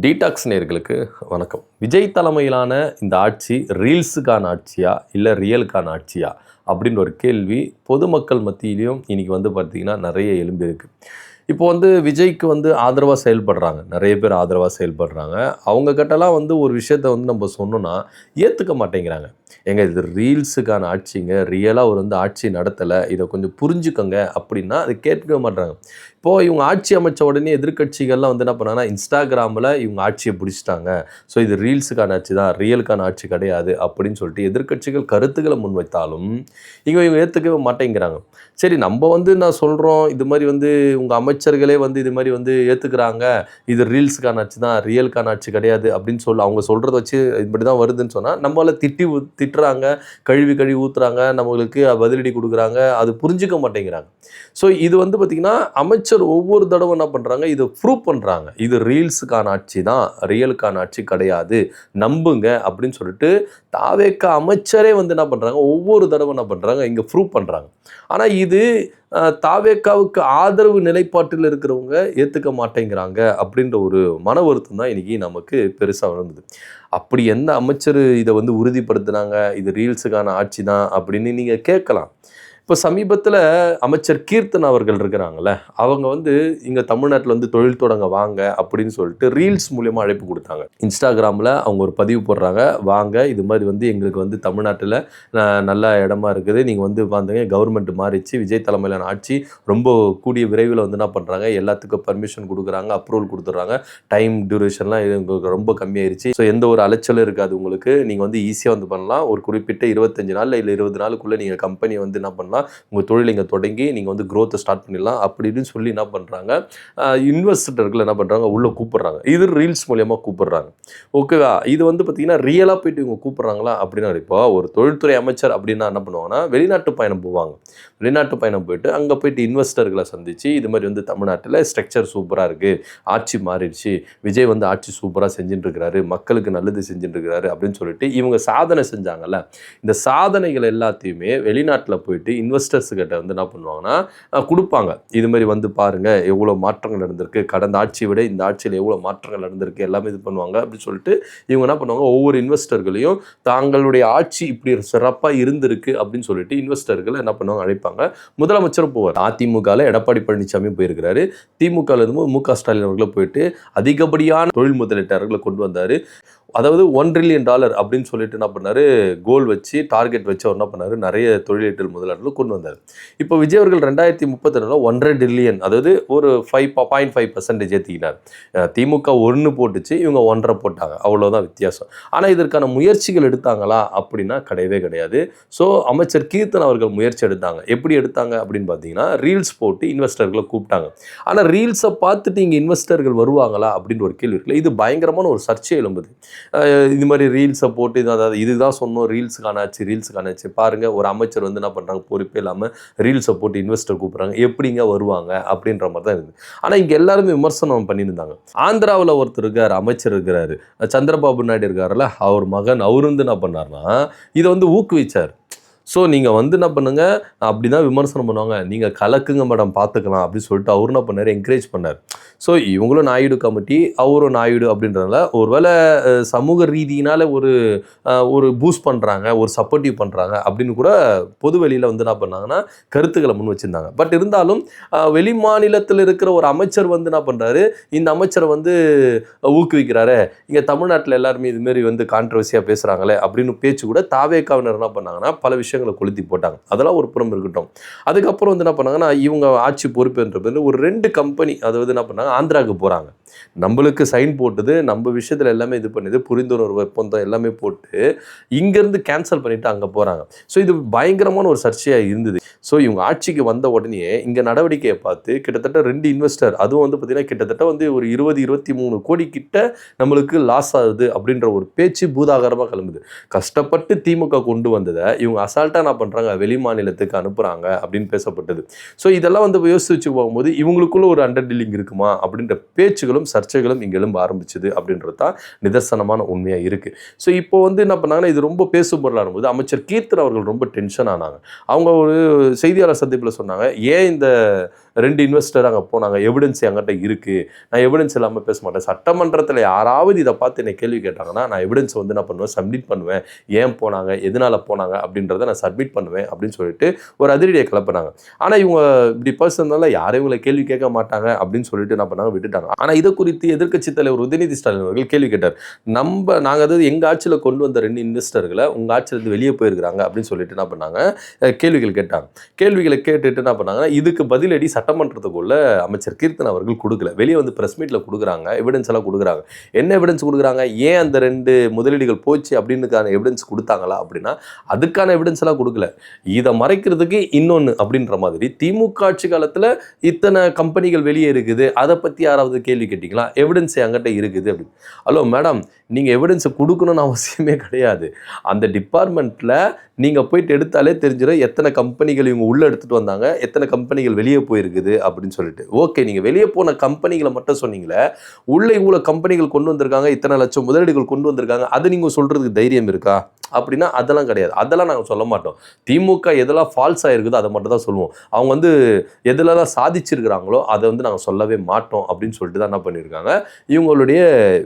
Detox நேயர்களுக்கு வணக்கம். விஜய் தலைமையிலான இந்த ஆட்சி ரீல்ஸுக்கான ஆட்சியா இல்லை ரியலுக்கான ஆட்சியா அப்படின்ற ஒரு கேள்வி பொதுமக்கள் மத்தியிலையும் இன்னைக்கு பார்த்தீங்கன்னா நிறைய எழும்பியிருக்கு. இப்போ விஜய்க்கு ஆதரவாக செயல்படுறாங்க, நிறைய பேர் ஆதரவாக செயல்படுறாங்க. அவங்க கிட்டலாம் ஒரு விஷயத்த நம்ம சொன்னோன்னா ஏற்றுக்க மாட்டேங்கிறாங்க. ஏங்க இது ரீல்ஸுக்கான ஆட்சிங்க, ரியலாக ஒரு ஆட்சி நடத்தலை, இதை கொஞ்சம் புரிஞ்சுக்கோங்க அப்படின்னா அது கேட்கவே மாட்டாங்க. இப்போது இவங்க ஆட்சி அமைச்ச உடனே எதிர்க்கட்சிகள்லாம் என்ன பண்ணாங்கன்னா இன்ஸ்டாகிராமில் இவங்க ஆட்சியை பிடிச்சிட்டாங்க, ஸோ இது ரீல்ஸுக்கான ஆட்சி தான், ரியலுக்கான ஆட்சி கிடையாது அப்படின்னு சொல்லிட்டு எதிர்க்கட்சிகள் கருத்துக்களை முன்வைத்தாலும் இவங்க ஏற்றுக்கவே மாட்டேங்கிறாங்க. சரி, நம்ம நான் சொல்கிறோம் இது மாதிரி உங்கள் அமைச்சர்களே இது மாதிரி ஏற்றுக்கிறாங்க, இது ரீல்ஸுக்கான ஆட்சி தான், ரியலுக்கான ஆட்சி கிடையாது அப்படின்னு சொல்லி அவங்க சொல்கிறத வச்சு இப்படி தான் வருதுன்னு சொன்னால் நம்மளால் திட்டுறாங்க, கழுவி கழுவி ஊற்றுறாங்க, நம்மளுக்கு பதிலடி கொடுக்குறாங்க, அது புரிஞ்சிக்க மாட்டேங்கிறாங்க. ஸோ இது பார்த்திங்கன்னா அமைச்சர் ஒவ்வொரு தடவை என்ன பண்ணுறாங்க, இதை ப்ரூவ் பண்ணுறாங்க, இது ரீல்ஸுக்கான ஆட்சி தான், ரியலுக்கான ஆட்சி கிடையாது, நம்புங்க அப்படின்னு சொல்லிட்டு தாவேக்க அமைச்சரே என்ன பண்ணுறாங்க, ஒவ்வொரு தடவை என்ன பண்ணுறாங்க இங்கே ப்ரூவ் பண்ணுறாங்க. ஆனால் இது தாவேக்காவுக்கு ஆதரவு நிலைப்பாட்டில் இருக்கிறவங்க ஏற்றுக்க மாட்டேங்கிறாங்க அப்படின்ற ஒரு மன வருத்தம் தான் இன்றைக்கி நமக்கு பெருசாக வளர்ந்தது. அப்படி எந்த அமைச்சர் இதை உறுதிப்படுத்தினாங்க இது ரீல்ஸுக்கான ஆட்சி தான் அப்படின்னு நீங்கள் கேட்கலாம். இப்போ சமீபத்தில் அமைச்சர் கீர்த்தன் அவர்கள் இருக்கிறாங்கல்ல, அவங்க இங்கே தமிழ்நாட்டில் தொழில் தொடங்க வாங்க அப்படின்னு சொல்லிட்டு ரீல்ஸ் மூலியமாக அழைப்பு கொடுத்தாங்க. இன்ஸ்டாகிராமில் அவங்க ஒரு பதிவு போடுறாங்க, வாங்க இது மாதிரி எங்களுக்கு தமிழ்நாட்டில் நல்ல இடமா இருக்குது, நீங்கள் வந்துங்க, கவர்மெண்ட் மாறிச்சு, விஜய் தலைமையிலான ஆட்சி ரொம்ப கூடிய விரைவில் என்ன பண்ணுறாங்க, எல்லாத்துக்கும் பர்மிஷன் கொடுக்குறாங்க, அப்ரூவல் கொடுத்துட்றாங்க, டைம் டியூரேஷன்லாம் உங்களுக்கு ரொம்ப கம்மியாயிருச்சு, ஸோ எந்த ஒரு அலைச்சலும் இருக்காது உங்களுக்கு, நீங்கள் ஈஸியாக பண்ணலாம், ஒரு குறிப்பிட்ட 25 நாள் இல்லை 20 நாளுக்குள்ளே நீங்கள் கம்பெனியை என்ன பண்ணலாம், உங்கள் தொழில் இங்கே தொடங்கி நீங்கள் க்ரோத்தை ஸ்டார்ட் பண்ணிடலாம் அப்படின்னு சொல்லி என்ன பண்ணுறாங்க, இன்வெஸ்டர்கள் என்ன பண்ணுறாங்க உள்ளே கூப்பிட்றாங்க. இது ரீல்ஸ் மூலியமாக கூப்பிட்றாங்க. ஓகேவா, இது பார்த்தீங்கன்னா ரியலாக போயிட்டு இவங்க கூப்பிட்றாங்களா அப்படின்னா, இப்போ ஒரு தொழில்துறை அமைச்சர் அப்படின்னா என்ன பண்ணுவாங்கன்னா வெளிநாட்டு பயணம் போவாங்க. வெளிநாட்டு பயணம் போயிட்டு அங்கே போயிட்டு இன்வெஸ்டர்களை சந்தித்து இது மாதிரி தமிழ்நாட்டில் ஸ்ட்ரக்சர் சூப்பராக இருக்குது, ஆட்சி மாறிடுச்சு, விஜய் ஆட்சி சூப்பராக செஞ்சுட்டு இருக்கிறாரு, மக்களுக்கு நல்லது செஞ்சுட்டு இருக்கிறாரு அப்படின்னு சொல்லிட்டு இவங்க சாதனை செஞ்சாங்கல்ல, இந்த சாதனைகள் எல்லாத்தையுமே வெளிநாட்டில் போயிட்டு இன்வெஸ்டர்ஸுக்கிட்ட என்ன பண்ணுவாங்கன்னா கொடுப்பாங்க. இது மாதிரி பாருங்கள் எவ்வளோ மாற்றங்கள் நடந்திருக்கு, கடந்த ஆட்சியை விட இந்த ஆட்சியில் எவ்வளோ மாற்றங்கள் நடந்திருக்கு, எல்லாமே இது பண்ணுவாங்க அப்படின்னு சொல்லிட்டு இவங்க என்ன பண்ணுவாங்க, ஒவ்வொரு இன்வெஸ்டர்களையும் தாங்களுடைய ஆட்சி இப்படி சிறப்பாக இருந்திருக்கு அப்படின்னு சொல்லிட்டு இன்வெஸ்டர்கள் என்ன பண்ணுவாங்க அழைப்பாங்க. முதலமைச்சரும் போவார். அதிமுகவில் எடப்பாடி பழனிசாமி போயிருக்கிறாரு, திமுகவில் இருந்து மு.க. ஸ்டாலின் அவர்களும் போயிட்டு அதிகப்படியான தொழில் முதலீட்டாளர்களை கொண்டு வந்தார். அதாவது $1 trillion அப்படின்னு சொல்லிட்டு என்ன பண்ணார், கோல் வச்சு டார்கெட் வச்சு அவர் என்ன பண்ணார், நிறைய தொழிலீட்டல் முதலாளர்கள் கொண்டு வந்தார். இப்போ விஜய் அவர்கள் 2032 1.5 trillion, அதாவது ஒரு 5.5% ஏற்றிக்கினார். திமுக 1 போட்டுச்சு, இவங்க 1.5 போட்டாங்க, அவ்வளோதான் வித்தியாசம். ஆனால் இதற்கான முயற்சிகள் எடுத்தாங்களா அப்படின்னா கிடையவே கிடையாது. ஸோ அமைச்சர் கீர்த்தன் அவர்கள் முயற்சி எடுத்தாங்க. எப்படி எடுத்தாங்க அப்படின்னு பார்த்தீங்கன்னா, ரீல்ஸ் போட்டு இன்வெஸ்டர்களை கூப்பிட்டாங்க. ஆனால் ரீல்ஸை பார்த்துட்டு இங்கே இன்வெஸ்டர்கள் வருவாங்களா அப்படின்ற ஒரு கேள்வி இருக்குல்ல, இது பயங்கரமான ஒரு சர்ச்சை எழும்புது. இது மாதிரி ரீல்ஸை போட்டு அதாவது இதுதான் சொன்னோம், ரீல்ஸுக்கான ஆச்சு பாருங்கள், ஒரு அமைச்சர் என்ன பண்ணுறாங்க, பொறுப்பே இல்லாமல் ரீல்ஸை போட்டு இன்வெஸ்டர் கூப்பிட்றாங்க, எப்படிங்க வருவாங்க அப்படின்ற மாதிரி தான் இருக்குது. ஆனால் இங்கே எல்லாருமே விமர்சனம் பண்ணியிருந்தாங்க. ஆந்திராவில் ஒருத்தர் இருக்கார், அமைச்சர் இருக்கிறாரு, சந்திரபாபு நாயுடு இருக்காருல்ல, அவர் மகன், அவர் என்ன பண்ணார்னா இதை ஊக்குவிச்சார். ஸோ நீங்கள் என்ன பண்ணுங்கள் அப்படி தான் விமர்சனம் பண்ணுவாங்க, நீங்கள் கலக்குங்க மேடம் பார்த்துக்கலாம் அப்படின்னு சொல்லிட்டு அவர் என்ன பண்ணார், என்கரேஜ் பண்ணார். ஸோ இவங்களும் நாயுடு கமிட்டி, அவரும் நாயுடு அப்படின்றதுனால ஒருவேளை சமூக ரீதியினால் ஒரு பூஸ்ட் பண்ணுறாங்க, ஒரு சப்போர்ட்டிவ் பண்ணுறாங்க அப்படின்னு கூட பொது வெளியில் என்ன பண்ணாங்கன்னா கருத்துக்களை முன் வச்சுருந்தாங்க. பட் இருந்தாலும் வெளி மாநிலத்தில் இருக்கிற ஒரு அமைச்சர் என்ன பண்ணுறாரு, இந்த அமைச்சரை ஊக்குவிக்கிறாரு, இங்கே தமிழ்நாட்டில் எல்லாருமே இதுமாரி கான்ட்ரவர்சியாக பேசுகிறாங்களே அப்படின்னு பேச்சு கூட தாவேக்காவினர் என்ன பண்ணாங்கன்னா பல விஷயங்களை கொளுத்தி போட்டாங்க. அதெல்லாம் ஒரு புறம் இருக்கட்டும். அதுக்கப்புறம் என்ன பண்ணாங்கன்னா இவங்க ஆட்சி பொறுப்புன்ற ஒரு 2 கம்பெனி, அதாவது என்ன பண்ணாங்க, ஆந்திராவுக்கு போகிறாங்க. நம்மளுக்கு சைன் போட்டது, நம்ம விஷயத்தில் எல்லாமே இது பண்ணுது, புரிந்துணர்வு ஒப்பந்தம் எல்லாமே போட்டு இங்கேருந்து கேன்சல் பண்ணிவிட்டு அங்கே போகிறாங்க. ஸோ இது பயங்கரமான ஒரு சர்ச்சையாக இருந்தது. ஸோ இவங்க ஆட்சிக்கு வந்த உடனே இங்கே நடவடிக்கையை பார்த்து கிட்டத்தட்ட 2 இன்வெஸ்டர், அதுவும் பார்த்திங்கன்னா கிட்டத்தட்ட ஒரு 20-23 கோடி கிட்ட நம்மளுக்கு லாஸ் ஆகுது அப்படின்ற ஒரு பேச்சு பூதாகரமாக கிளம்புது. கஷ்டப்பட்டு திமுக கொண்டு வந்ததை இவங்க அசால்ட்டாக என்ன பண்ணுறாங்க, வெளி மாநிலத்துக்கு அனுப்புகிறாங்க அப்படின்னு பேசப்பட்டது. ஸோ இதெல்லாம் யோசிச்சு போகும்போது இவங்களுக்குள்ள ஒரு அண்டர்டீலிங் இருக்குமா அப்படின்ற பேச்சுகளும் சர்ச்சைகளும் இங்கே எழும்ப ஆரம்பிச்சுது அப்படின்றது தான் நிதர்சனமான உண்மையாக இருக்குது. ஸோ இப்போ என்ன பண்ணாங்கன்னா இது ரொம்ப பேசும் பொருளான போது அமைச்சர் கீர்த்தன் அவர்கள் ரொம்ப டென்ஷன் ஆனாங்க. அவங்க ஒரு செய்தியாளர் சந்திப்பில் சொன்னாங்க, ஏன் இந்த 2 இன்வெஸ்டர் அங்கே போனாங்க, எவிடன்ஸ் என்கிட்ட இருக்குது, நான் எவிடன்ஸ் இல்லாமல் பேச மாட்டேன். சட்டமன்றத்தில் யாராவது இதை பார்த்து என்னை கேள்வி கேட்டாங்கன்னா நான் எவிடன்ஸ் வந்து என்ன பண்ணுவேன், சப்மிட் பண்ணுவேன். ஏன் போனாங்க, எதனால் போனாங்க அப்படின்றத நான் சப்மிட் பண்ணுவேன் அப்படின்னு சொல்லிட்டு ஒரு அதிரடியை கிளப்புனாங்க. ஆனால் இவங்க இப்படி பர்சனால யாரும் இவங்களை கேள்வி கேட்க மாட்டாங்க அப்படின்னு சொல்லிட்டு என்ன பண்ணாங்க, விட்டுட்டாங்க. ஆனால் இதை குறித்து எதிர்க்கட்சி தலைவர் உதயநிதி ஸ்டாலின் அவர்கள் கேள்வி கேட்டார். நாங்கள் அதாவது எங்கள் ஆட்சியில் கொண்டு வந்த 2 இன்வெஸ்டர்களை உங்கள் ஆட்சியிலேருந்து வெளியே போயிருக்கிறாங்க அப்படின்னு சொல்லிட்டு என்ன பண்ணாங்க, கேள்விகள் கேட்டாங்க. கேள்விகளை கேட்டுட்டு என்ன பண்ணாங்கன்னா, இதுக்கு பதிலடி சட்டமன்றத்துக்குள்ள அமைச்சர் கீர்த்தன் அவர்கள் கொடுக்கல. வெளியே வந்து பிரஸ் மீட்ல கொடுக்குறாங்க, எவிடன்ஸ் எல்லாம் கொடுக்குறாங்க. என்ன எவிடன்ஸ் கொடுக்குறாங்க, ஏன் அந்த 2 முதலீடுகள் போச்சு அப்படின்னுக்கான எவிடன்ஸ் கொடுத்தாங்களா அப்படின்னா அதுக்கான எவிடன்ஸ் எல்லாம் கொடுக்கல. இதை மறைக்கிறதுக்கு இன்னொன்று அப்படின்ற மாதிரி திமுக ஆட்சி காலத்தில் இத்தனை கம்பெனிகள் வெளியே இருக்குது, அதை பற்றி யாராவது கேள்வி கேட்டீங்களா, எவிடன்ஸ் என்கிட்ட இருக்குது அப்படின்னு. ஹலோ மேடம், நீங்கள் எவிடன்ஸை கொடுக்கணும்னு அவசியமே கிடையாது. அந்த டிபார்ட்மெண்ட்டில் நீங்கள் போயிட்டு எடுத்தாலே தெரிஞ்சிடும் எத்தனை கம்பெனிகள் இவங்க உள்ளே எடுத்துகிட்டு வந்தாங்க, எத்தனை கம்பெனிகள் வெளியே போயிருக்குது அப்படின்னு சொல்லிட்டு. ஓகே, நீங்கள் வெளியே போன கம்பெனிகளை மட்டும் சொன்னீங்களே, உள்ளே இவ்வளோ கம்பெனிகள் கொண்டு வந்திருக்காங்க, இத்தனை லட்சம் முதலீடுகள் கொண்டு வந்திருக்காங்க, அது நீங்கள் சொல்கிறதுக்கு தைரியம் இருக்கா அப்படின்னா அதெல்லாம் கிடையாது. அதெல்லாம் நாங்கள் சொல்ல மாட்டோம். திமுக எதெல்லாம் ஃபால்ஸ் ஆகிருக்குதோ அதை மட்டும் தான் சொல்லுவோம். அவங்க வந்து எதுலலாம் சாதிச்சிருக்கிறாங்களோ அதை வந்து நாங்கள் சொல்லவே மாட்டோம் அப்படின்னு சொல்லிட்டு தான் என்ன பண்ணியிருக்காங்க, இவங்களுடைய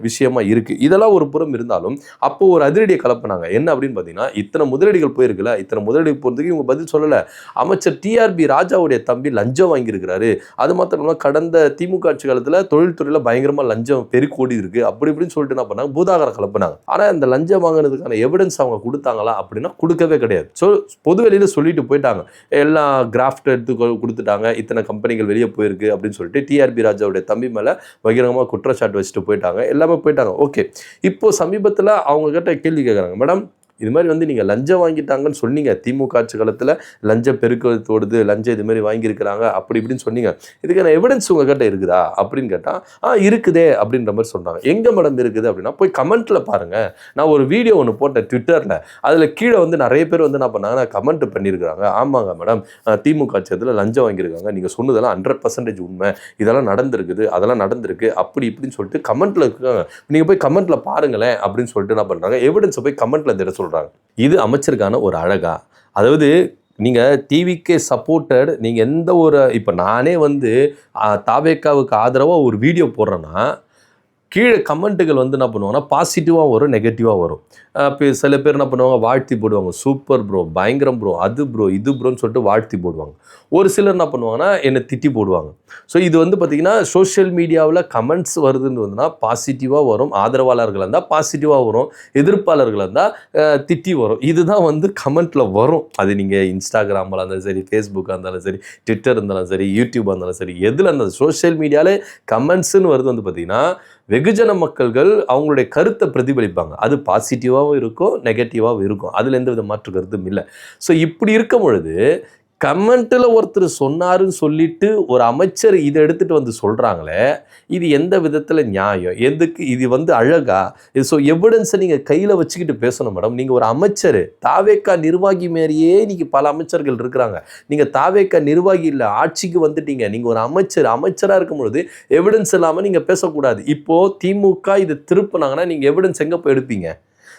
விஷயமா இருக்குது. இதெல்லாம் ஒரு புறம் இருந்தாலும் அப்போது ஒரு அதிரடியை கலப்பினாங்க. என்ன அப்படின்னு பார்த்தீங்கன்னா, இத்தனை முதலீடுகள் போயிருக்குல்ல, இத்தனை முதலீடு போகிறதுக்கு இவங்க பதில் சொல்லலை. அமைச்சர் டிஆர்பி ராஜாவுடைய தம்பி லஞ்சம் வாங்கியிருக்கிறாரு. அது மாத்திரம் இல்லாமல் கடந்த திமுக ஆட்சி காலத்தில் தொழில்துறையில் பயங்கரமாக லஞ்சம் பெருக்கோடி இருக்குது அப்படி இப்படின்னு சொல்லிட்டு என்ன பண்ணாங்க, பூதாகரம் கலப்பினாங்க. ஆனால் இந்த லஞ்சம் வாங்கினதுக்கான எவிடன்ஸ் அவங்க கொடுத்தாங்களா அப்படின்னா கொடுக்கவே கிடையாது. ஸோ பொது வெளியில் சொல்லிட்டு போயிட்டாங்க, எல்லாம் கிராஃப்ட் எடுத்து கொடுத்துட்டாங்க, இத்தனை கம்பெனிகள் வெளியே போயிருக்கு அப்படின்னு சொல்லிட்டு டிஆர்பி ராஜாவுடைய தம்பி மேலே பகிரங்கமாக குற்றச்சாட்டு வச்சுட்டு போயிட்டாங்க, எல்லாமே போயிட்டாங்க. ஓகே, இப்போ சமீபத்தில் அவங்க கிட்ட கேள்வி கேட்குறாங்க, மேடம் இது மாதிரி வந்து நீங்கள் லஞ்சம் வாங்கிட்டாங்கன்னு சொன்னீங்க, திமுக ஆட்சி காலத்தில் லஞ்சம் பெருக்கத்தோடுது, லஞ்சம் இது மாதிரி வாங்கியிருக்கிறாங்க அப்படி இப்படின்னு சொன்னீங்க, இதுக்கான எவிடன்ஸ் உங்ககிட்ட இருக்குதா அப்படின்னு கேட்டால் இருக்குதே அப்படின்ற மாதிரி சொல்கிறாங்க. எங்கே மேடம் இருக்குது அப்படின்னா போய் கமெண்ட்டில் பாருங்கள். நான் ஒரு வீடியோ ஒன்று போட்டேன் ட்விட்டரில், அதில் கீழே வந்து நிறைய பேர் வந்து என்ன பண்ணாங்கன்னா கமெண்ட் பண்ணியிருக்கிறாங்க, ஆமாங்க மேடம் திமுக ஆட்சியத்தில் லஞ்சம் வாங்கியிருக்காங்க, நீங்கள் சொன்னதெல்லாம் 100% உண்மை, இதெல்லாம் நடந்திருக்குது, அதெல்லாம் நடந்திருக்கு அப்படி இப்படின்னு சொல்லிட்டு கமெண்ட்டில் இருக்காங்க. நீங்கள் போய் கமெண்ட்டில் பாருங்களேன் அப்படின்னு சொல்லிட்டு என்ன பண்ணுறாங்க, எவிடன்ஸை போய் கமெண்ட்டில் திட சொல்கிறாங்க. இது அமைச்சருக்கான ஒரு அழகா? அதாவது நீங்கள் டிவிக்கே சப்போர்ட்டட், நீங்கள் எந்த ஒரு இப்போ நானே வந்து தாவேக்காவுக்கு ஆதரவாக ஒரு வீடியோ போடுறேன்னா கீழே கமெண்ட்டுகள் வந்து என்ன பண்ணுவாங்கன்னா பாசிட்டிவாக வரும், நெகட்டிவாக வரும். இப்போ சில பேர் என்ன பண்ணுவாங்க, வாழ்த்தி போடுவாங்க, சூப்பர் ப்ரோ, பயங்கரம் ப்ரோ, அது ப்ரோ, இது ப்ரோன்னு சொல்லிட்டு வாழ்த்தி போடுவாங்க. ஒரு சிலர் என்ன பண்ணுவாங்கன்னா என்னை திட்டி போடுவாங்க. ஸோ இது வந்து பார்த்திங்கன்னா சோஷியல் மீடியாவில் கமெண்ட்ஸ் வருதுன்னு வந்துன்னா பாசிட்டிவாக வரும், ஆதரவாளர்கள் இருந்தால் பாசிட்டிவாக வரும், எதிர்ப்பாளர்கள் இருந்தால் திட்டி வரும். இதுதான் வந்து கமெண்ட்டில் வரும். அது நீங்கள் இன்ஸ்டாகிராமில் இருந்தாலும் சரி, ஃபேஸ்புக்காக இருந்தாலும் சரி, ட்விட்டர் இருந்தாலும் சரி, யூடியூபாக இருந்தாலும் சரி, எதில் இருந்தாலும் சோஷியல் மீடியாவில் கமெண்ட்ஸுன்னு வருது வந்து பார்த்திங்கன்னா வெகுஜன மக்கள்கள் அவங்களுடைய கருத்தை பிரதிபலிப்பாங்க. அது பாசிட்டிவாகவும் இருக்கும், நெகட்டிவாகவும் இருக்கும். அதில் எந்த வித மாற்று கருத்தும் இல்லை. ஸோ இப்படி இருக்கும் பொழுது கமெண்ட்டில் ஒருத்தர் சொன்னாருன்னு சொல்லிட்டு ஒரு அமைச்சர் இதை எடுத்துகிட்டு வந்து சொல்கிறாங்களே, இது எந்த விதத்தில் நியாயம்? எதுக்கு இது வந்து அழகா? ஸோ எவிடன்ஸை நீங்கள் கையில் வச்சுக்கிட்டு பேசணும் மேடம். நீங்கள் ஒரு அமைச்சர், தாவேக்கா நிர்வாகி மாரியே இன்றைக்கி பல அமைச்சர்கள் இருக்கிறாங்க. நீங்கள் தாவேக்கா நிர்வாகி இல்லை, ஆட்சிக்கு வந்துட்டீங்க, நீங்கள் ஒரு அமைச்சராக இருக்கும் பொழுது எவிடன்ஸ் இல்லாமல் நீங்கள் பேசக்கூடாது. இப்போது திமுக இது திருப்பினாங்கன்னா நீங்கள் எவிடன்ஸ் எங்கே போய் எடுப்பீங்க?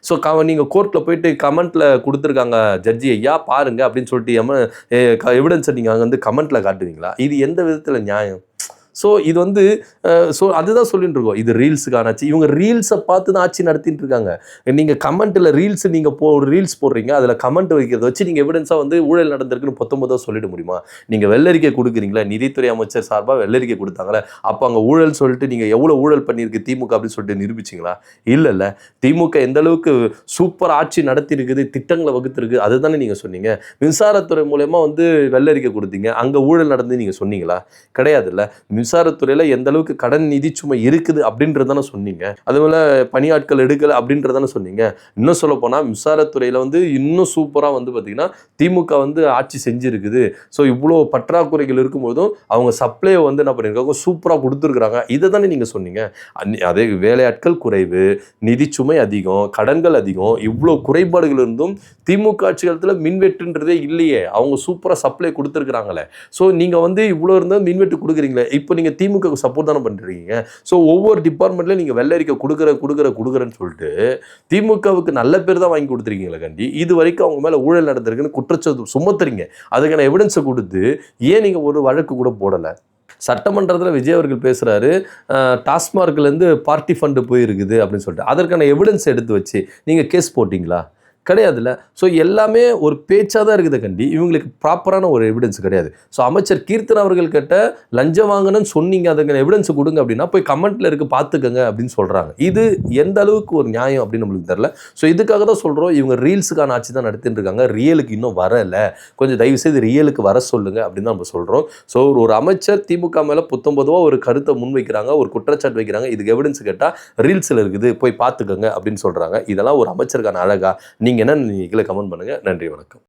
ஸோ நீங்கள் கோர்ட்டில் போயிட்டு கமெண்ட்டில் கொடுத்துருக்காங்க ஜட்ஜி ஐயா பாருங்க அப்படின்னு சொல்லிட்டு எவிடன்ஸை நீங்கள் அங்கே வந்து கமெண்ட்டில் காட்டுவீங்களா? இது எந்த விதத்தில் நியாயம்? ஸோ இது வந்து ஸோ அதுதான் சொல்லிட்டு இருக்கோம், இது ரீல்ஸுக்கான ஆட்சி. இவங்க ரீல்ஸை பார்த்து தான் ஆட்சி நடத்திட்டு இருக்காங்க. நீங்கள் கமெண்ட்டில் ரீல்ஸ் நீங்கள் ஒரு ரீல்ஸ் போடுறீங்க, அதில் கமெண்ட் வைக்கிறத வச்சு நீங்கள் எவிடன்ஸாக வந்து ஊழல் நடந்திருக்குன்னு 19 சொல்லிட முடியுமா? நீங்கள் வெள்ளரிக்கை கொடுக்குறீங்களா, நிதித்துறை அமைச்சர் சார்பாக வெள்ளரிக்கை கொடுத்தாங்களே, அப்போ அங்கே ஊழல் சொல்லிட்டு நீங்கள் எவ்வளோ ஊழல் பண்ணியிருக்கு திமுக அப்படின்னு சொல்லிட்டு நிரூபிச்சிங்களா? இல்லை. திமுக எந்த அளவுக்கு சூப்பர் ஆட்சி நடத்திருக்குது, திட்டங்களை வகுத்துருக்கு, அதுதானே நீங்கள் சொன்னீங்க. மின்சாரத்துறை மூலயமா வந்து வெள்ளரிக்கை கொடுத்தீங்க, அங்கே ஊழல் நடந்து நீங்கள் சொன்னீங்களா? கிடையாதுல்ல. மின்சாரத்துறையில் எந்த அளவுக்கு கடன் நிதி சுமை இருக்குது அப்படின்றதானே சொன்னீங்க. அதுபோல் பணியாட்கள் எடுக்கலை அப்படின்றதானே சொன்னீங்க. இன்னும் சொல்ல போனால் மின்சாரத்துறையில் வந்து இன்னும் சூப்பராக வந்து பார்த்திங்கன்னா திமுக வந்து ஆட்சி செஞ்சுருக்குது. ஸோ இவ்வளோ பற்றாக்குறைகள் இருக்கும்போதும் அவங்க சப்ளையை வந்து என்ன பண்ணியிருக்காங்க, சூப்பராக கொடுத்துருக்குறாங்க. இதை தானே நீங்கள் சொன்னீங்க. அதே வேலையாட்கள் குறைவு, நிதி சுமை அதிகம், கடன்கள் அதிகம், இவ்வளோ குறைபாடுகள் இருந்தும் திமுக ஆட்சி காலத்தில் மின்வெட்டுன்றதே இல்லையே, அவங்க சூப்பராக சப்ளை கொடுத்துருக்குறாங்களே. ஸோ நீங்கள் வந்து இவ்வளோ இருந்தால் மின்வெட்டு கொடுக்குறீங்களே, இப்போ இப்போ நீங்கள் திமுக சப்போர்ட் தானே பண்ணுறீங்க. ஸோ ஒவ்வொரு டிபார்ட்மெண்ட்லையும் நீங்கள் வெள்ளை அறிக்கை கொடுக்குறேன்னு சொல்லிட்டு திமுகவுக்கு நல்ல பேர் தான் வாங்கி கொடுத்துருக்கீங்களா கண்டி? இது வரைக்கும் அவங்க மேலே ஊழல் நடந்திருக்குன்னு குற்றச்சாட்டு சுமத்துறீங்க. அதுக்கான எவிடன்ஸை கொடுத்து ஏன் நீங்கள் ஒரு வழக்கு கூட போடலை? சட்டமன்றத்தில் விஜய் அவர்கள் பேசுகிறாரு, டாஸ்மார்க்லேருந்து பார்ட்டி ஃபண்டு போயிருக்குது அப்படின்னு சொல்லிட்டு. அதற்கான எவிடன்ஸ் எடுத்து வச்சு நீங்கள் கேஸ் போட்டிங்களா? கிடையாதுல்ல. ஸோ எல்லாமே ஒரு பேச்சாக தான் இருக்குது கண்டி. இவங்களுக்கு ப்ராப்பரான ஒரு எவிடன்ஸ் கிடையாது. ஸோ அமைச்சர் கீர்த்தன் அவர்கள் கிட்ட லஞ்சம் வாங்கணும்னு சொன்னீங்க, அதுக்கான எவிடன்ஸ் கொடுங்க அப்படின்னா போய் கமெண்ட்டில் இருக்க பார்த்துக்கங்க அப்படின்னு சொல்கிறாங்க. இது எந்த அளவுக்கு ஒரு நியாயம் அப்படின்னு நம்மளுக்கு தெரியல. ஸோ இதுக்காக தான் சொல்கிறோம், இவங்க ரீல்ஸுக்கான ஆட்சி தான் நடத்திட்டு இருக்காங்க. ரியலுக்கு இன்னும் வரலை. கொஞ்சம் தயவுசெய்து ரியலுக்கு வர சொல்லுங்க அப்படின்னு தான் நம்ம சொல்கிறோம். ஸோ ஒரு அமைச்சர் திமுக மேலே புத்தம்பதுவாக ஒரு கருத்தை முன்வைக்கிறாங்க, ஒரு குற்றச்சாட்டு வைக்கிறாங்க. இதுக்கு எவிடன்ஸ் கேட்டால் ரீல்ஸில் இருக்குது, போய் பார்த்துக்கங்க அப்படின்னு சொல்கிறாங்க. இதெல்லாம் ஒரு அமைச்சருக்கான அழகா? நீங்கள் என்ன கீழே கமெண்ட் பண்ணுங்கள். நன்றி, வணக்கம்.